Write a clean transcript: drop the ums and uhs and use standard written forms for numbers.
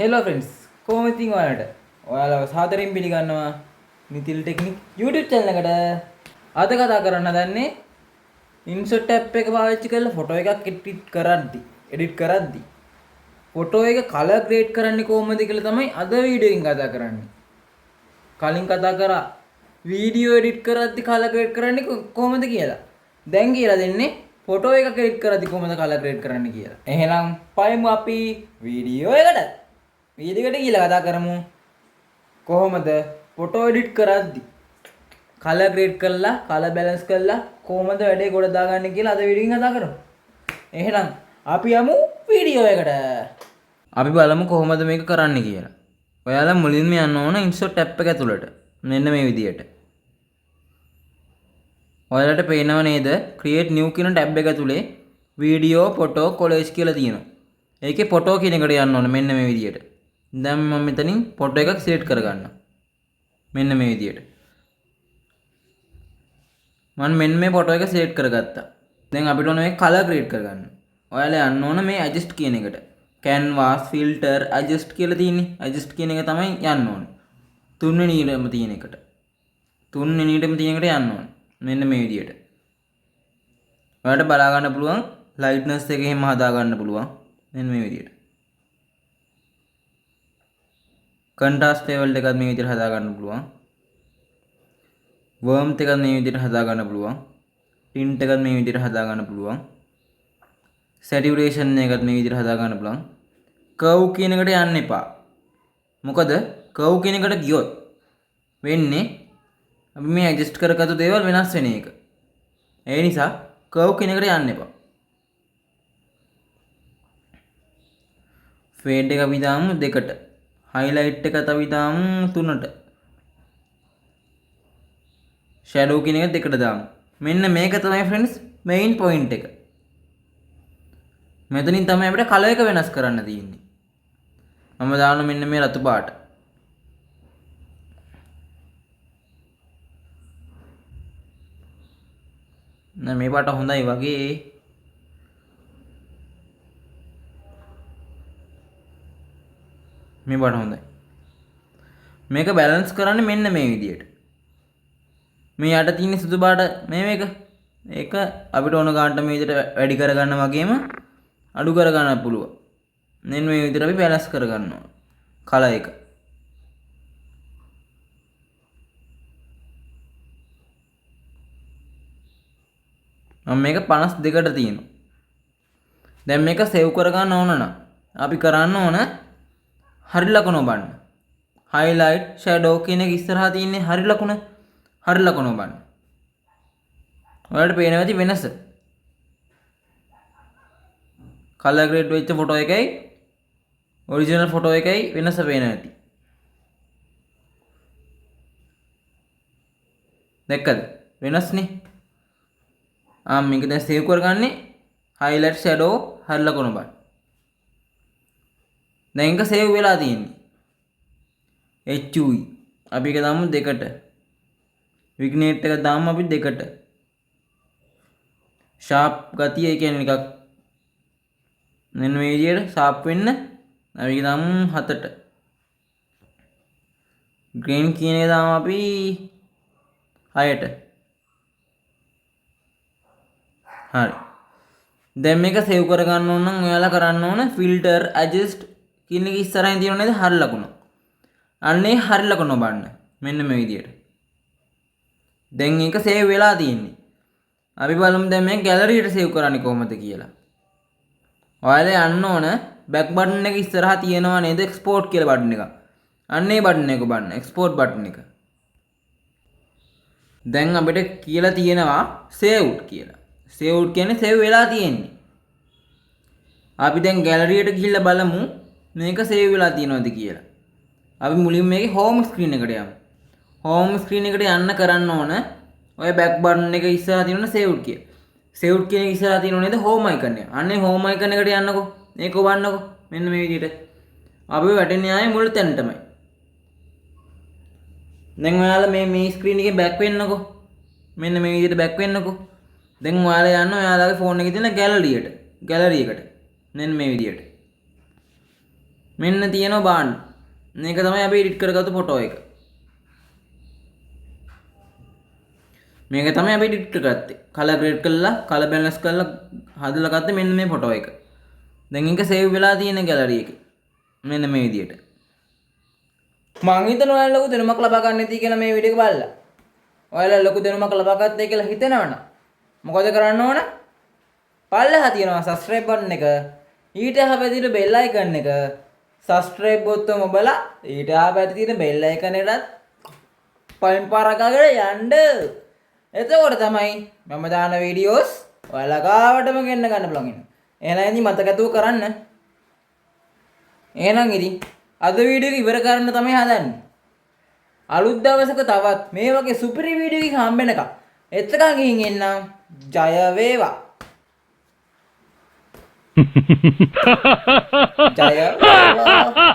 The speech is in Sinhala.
හෙලෝ ෆ්‍රෙන්ඩ්ස් කොහොමද ඉතින් ඔයාලව සාදරයෙන් පිළිගන්නවා නිතිල් ටෙක්නික් YouTube channel එකට. අද කතා කරන්න හදන්නේ ඉන්සර්ට් ටැබ් එක පාවිච්චි කරලා ෆොටෝ එකක් එඩිට් කරද්දි ෆොටෝ එක කලර් ග්‍රේඩ් කරන්නේ කොහොමද කියලා තමයි අද වීඩියෝ එකෙන් කතා කරන්නේ. කලින් කතා කරා වීඩියෝ එඩිට් කරද්දි කලර් ග්‍රේඩ් කරන්නේ කොහොමද කියලා. දැන් කියලා දෙන්නේ ෆොටෝ එකක් එඩිට් කරද්දි කොහොමද කලර් ග්‍රේඩ් කරන්නේ කියලා. එහෙනම් පයමු අපි වීඩියෝ එකට. වීඩියෝ එකට ගිහලා කතා කරමු කොහොමද ෆොටෝ එඩිට් කරද්දි කලර් ග්‍රේඩ් කරලා කලර් බැලන්ස් කරලා කොහොමද වැඩේ ගොඩ දාගන්නේ කියලා අද වීඩියෝ එකෙන් කතා කරමු. එහෙනම් අපි යමු වීඩියෝ එකට. අපි බලමු කොහොමද මේක කරන්නේ කියලා. ඔයාලා මුලින්ම යන්න ඕන ඉන්සර්ට් ටැබ් එක ඇතුළට. මෙන්න මේ විදියට. ඔයාලට පේනව නේද? ක්‍රියේට් නිව් කියන ටැබ් එක ඇතුලේ වීඩියෝ ෆොටෝ කොලේජ් කියලා තියෙනවා. ඒකේ ෆොටෝ කියන එකට යන්න ඕන මෙන්න මේ විදියට. දැන් මම මෙතනින් ෆොටෝ එකක් සිලෙක්ට් කරගන්නවා. මෙන්න මේ විදියට. මම මෙන්න මේ ෆොටෝ එක සිලෙක්ට් කරගත්තා. දැන් අපිට ඕන මේ කලර් ග්‍රේඩ් කරගන්න. ඔයාලා යන්න ඕන මේ ඇඩ්ජස්ට් කියන එකට. canvas filter adjust කියලා තියෙන්නේ. adjust කියන එක තමයි යන්න ඕනේ. තුන්වෙනි ඊටම තියෙන එකට. තුන්වෙනි ඊටම තියෙන එකට යන්න ඕනේ. මෙන්න මේ විදියට. ඔයාලට බලා ගන්න පුළුවන් lightness එක එහෙම හදා ගන්න පුළුවන්. මෙන්න මේ විදියට. contrast level එකත් මේ විදියට හදා ගන්න පුළුවන්. warmth එකත් මේ විදියට හදා ගන්න පුළුවන්. tint එකත් මේ විදියට හදා ගන්න පුළුවන්. saturation එකත් මේ විදිහට හදා ගන්න පුළුවන්. curve කියන එකට යන්න එපා. මොකද curve කියන එකට ගියොත් වෙන්නේ අපි මේ adjust කරගත්තු දේවල් වෙනස් වෙන එක. ඒ නිසා curve කියන එකට යන්න එපා. fade එක අපි දාමු 2ට. highlight එක අපි දාමු 3ට. shadow කියන එක 2ට දාමු. මෙන්න මේක තමයි friends main point එක. මෙතනින් තමයි අපිට කලර් එක වෙනස් කරන්න තියෙන්නේ. මම දානවා මෙන්න මේ රතු පාට. නෑ මේ පාට හොඳයි වගේ. මේ පාට හොඳයි. මේක බැලන්ස් කරන්නේ මෙන්න මේ විදියට. මේ යට තියෙන සුදු පාට මේක ඒක අපිට ඕන ගන්නට මේ විදියට වැඩි කරගන්න වගේම අඩු කර ගන්න පුළුවන්. මෙන්න මේ විදිහට අපි බැලන්ස් කර ගන්නවා කලර් එක. මම මේක 52ට තියෙනවා. දැන් මේක සේව් කර ගන්න ඕන නම් අපි කරන්න ඕන හරි ලකුණ ඔබන්න. highlight shadow කියන එක ඉස්සරහා තියෙන්නේ හරි ලකුණ. හරි ලකුණ ඔබන්න. ඔයාලට පේනවා ඇති වෙනස. කලර් ග්‍රේඩ් වෙච්ච ෆොටෝ එකයි ඔරිජිනල් ෆොටෝ එකයි වෙනස පේනවා ඇති. දැක්කද? වෙනස්නේ. මේක දැන් සේව් කරගන්නේ highlight shadow හරි ලකුණ බලන්න. දැන් ඒක සේව් වෙලා තියෙන්නේ. HUI අපි ඒක දාමු 2ට. විග්නේට් එක දාමු අපි 2ට. sharp ගතිය ඒ කියන්නේ නිකක් මෙන්න මේ විදියට ෂාප් වෙන්න අපි දාමු 7ට. green කියන එක දාමු අපි 6ට. හරි. දැන් මේක සේව් කර ගන්න ඕන නම් ඔයාලා කරන්න ඕන filter adjust කියන එක ඉස්සරහින් තියෙන නේද හරි ලකුණ. අන්නේ හරි ලකුණ ඔබන්න. මෙන්න මේ විදියට. දැන් මේක සේව් වෙලා තියෙන්නේ. අපි බලමු දැන් මේ ගැලරියට සේව් කරන්නේ කොහොමද කියලා. ඔයාලා යන්න ඕන බෑක් බටන් එක ඉස්සරහා තියෙනවා නේද එක්ස්පෝර්ට් කියලා බටන් එක. අන්න ඒ බටන් එක ඔබන්න එක්ස්පෝර්ට් බටන් එක. දැන් අපිට කියලා තියෙනවා සේව්ඩ් කියලා. සේව්ඩ් කියන්නේ සේව් වෙලා තියෙන්නේ. අපි දැන් ගැලරියට ගිහිල්ලා බලමු මේක සේව් වෙලා තියෙනවද කියලා. අපි මුලින්ම මේකේ හෝම් ස්ක්‍රීන් එකට යමු. හෝම් ස්ක්‍රීන් එකට යන්න කරන්න ඕන ඔය බෑක් බටන් එක ඉස්සරහා තියෙන සේව්ඩ් කියලා. සේව්ඩ් කියන එක ඉස්සරහා තියෙනව නේද හෝම් අයිකන් එක. අන්නේ හෝම් අයිකන් එකට යන්නකෝ. මේක ඔබන්නකෝ. මෙන්න මේ විදිහට. අපි වැටෙන්නේ ආයේ මුල් තැනටමයි. දැන් ඔයාලා මේ ස්ක්‍රීන් එකේ බෑක් වෙන්නකෝ. මෙන්න මේ විදිහට බෑක් වෙන්නකෝ. දැන් ඔයාලා යන්න ඔයාලගේ ෆෝන් එකේ තියෙන ගැලරි එකට. මෙන්න මේ විදිහට. මෙන්න තියෙනවා බාන්න. මේක තමයි අපි එඩිට් කරගත්තු ෆොටෝ එක. මේක තමයි අපි එඩිට් කරගත්තේ. කලර් ග්‍රේඩ් කරලා, කලර් බැලන්ස් කරලා හදලා ගත්තේ මෙන්න මේ ෆොටෝ එක. දැන් ඒක සේව් වෙලා තියෙන ගැලරි එකේ. මෙන්න මේ විදියට. මං හිතනවා ඔයාලා ලොකු දෙනුමක් ලබා ගන්න ඇති කියලා මේ වීඩියෝ එක බලලා. ඔයාලා ලොකු දෙනුමක් ලබා ගත්තයි කියලා හිතනවනම් මොකද කරන්න ඕන? පල්ලෙහා තියෙනවා subscribe button එක. ඊට එහා පැත්තේ bell icon එක. subscribe බොත්තම ඔබලා ඊට එහා පැත්තේ තියෙන bell icon එකටත් පයින් පාරකගෙන යන්න. එතකොට තමයි මම දාන වීඩියෝස් ඔයාලා ගාවටම ගෙන්න ගන්න පුළුවන් ඉන්නේ. එහෙනම් ඉතින් මතකතුව කරන්න. එහෙනම් ඉතින් අද වීඩියෝ එක ඉවර කරන්න තමයි හදන්නේ. අලුත් දවසක තවත් මේ වගේ සුපිරි වීඩියෝ එකක් හම්බෙනකම් එතකන් ගිහින් එන්නම්. ජය වේවා. ජය වේවා.